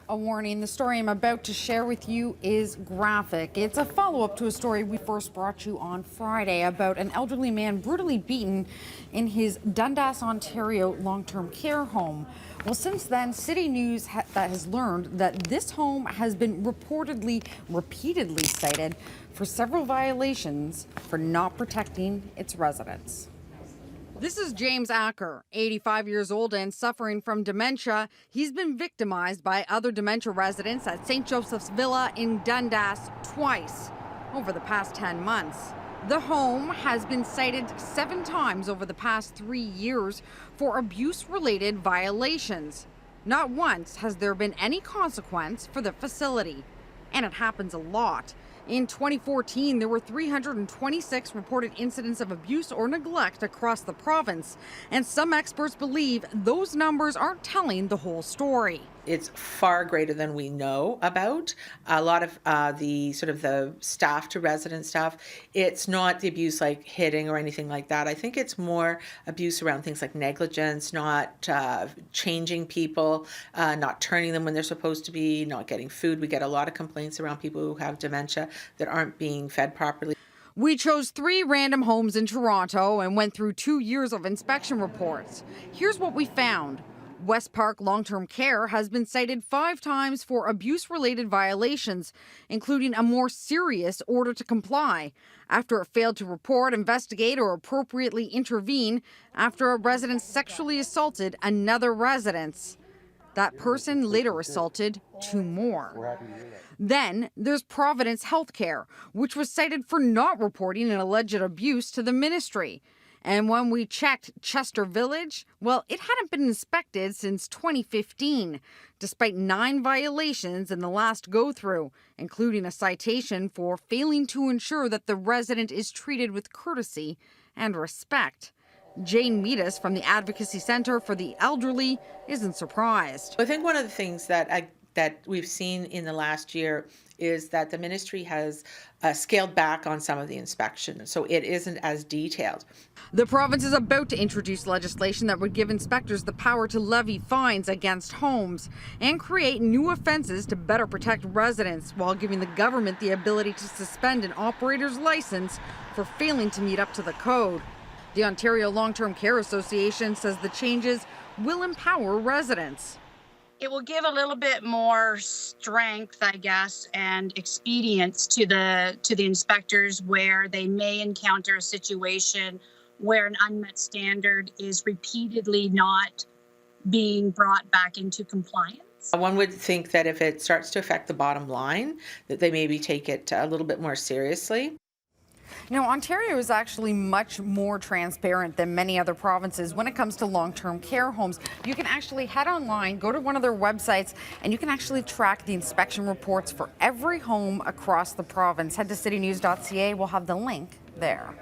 A warning, the story I'm about to share with you is graphic. It's a follow-up to a story we first brought you on Friday about an elderly man brutally beaten in his Dundas, Ontario long-term care home. Well, since then, CityNews has learned that this home has been repeatedly cited for several violations for not protecting its residents. This is James Acker, 85 years old and suffering from dementia. He's been victimized by other dementia residents at St. Joseph's Villa in Dundas twice over the past 10 months. The home has been cited 7 times over the past 3 years for abuse-related violations. Not once has there been any consequence for the facility, and it happens a lot. In 2014, there were 326 reported incidents of abuse or neglect across the province, and some experts believe those numbers aren't telling the whole story. It's far greater than we know about. A lot of the staff to resident stuff, it's not the abuse like hitting or anything like that. I think it's more abuse around things like negligence, not changing people, not turning them when they're supposed to be, not getting food. We get a lot of complaints around people who have dementia that aren't being fed properly. We chose 3 random homes in Toronto and went through 2 years of inspection reports. Here's what we found. West Park Long-Term Care has been cited 5 times for abuse-related violations, including a more serious order to comply, after it failed to report, investigate, or appropriately intervene after a resident sexually assaulted another resident. That person later assaulted 2 more. Then there's Providence Healthcare, which was cited for not reporting an alleged abuse to the ministry. And when we checked Chester Village, well, it hadn't been inspected since 2015, despite 9 violations in the last go-through, including a citation for failing to ensure that the resident is treated with courtesy and respect. Jane Meadus from the Advocacy Centre for the Elderly isn't surprised. I think one of the things that we've seen in the last year is that the ministry has scaled back on some of the inspection, so it isn't as detailed. The province is about to introduce legislation that would give inspectors the power to levy fines against homes and create new offenses to better protect residents, while giving the government the ability to suspend an operator's license for failing to meet up to the code. The Ontario Long-Term Care Association says the changes will empower residents. It will give a little bit more strength, I guess, and expedience to the inspectors where they may encounter a situation where an unmet standard is repeatedly not being brought back into compliance. One would think that if it starts to affect the bottom line, that they maybe take it a little bit more seriously. Now, Ontario is actually much more transparent than many other provinces when it comes to long-term care homes. You can actually head online, go to one of their websites, and you can actually track the inspection reports for every home across the province. Head to citynews.ca. We'll have the link there.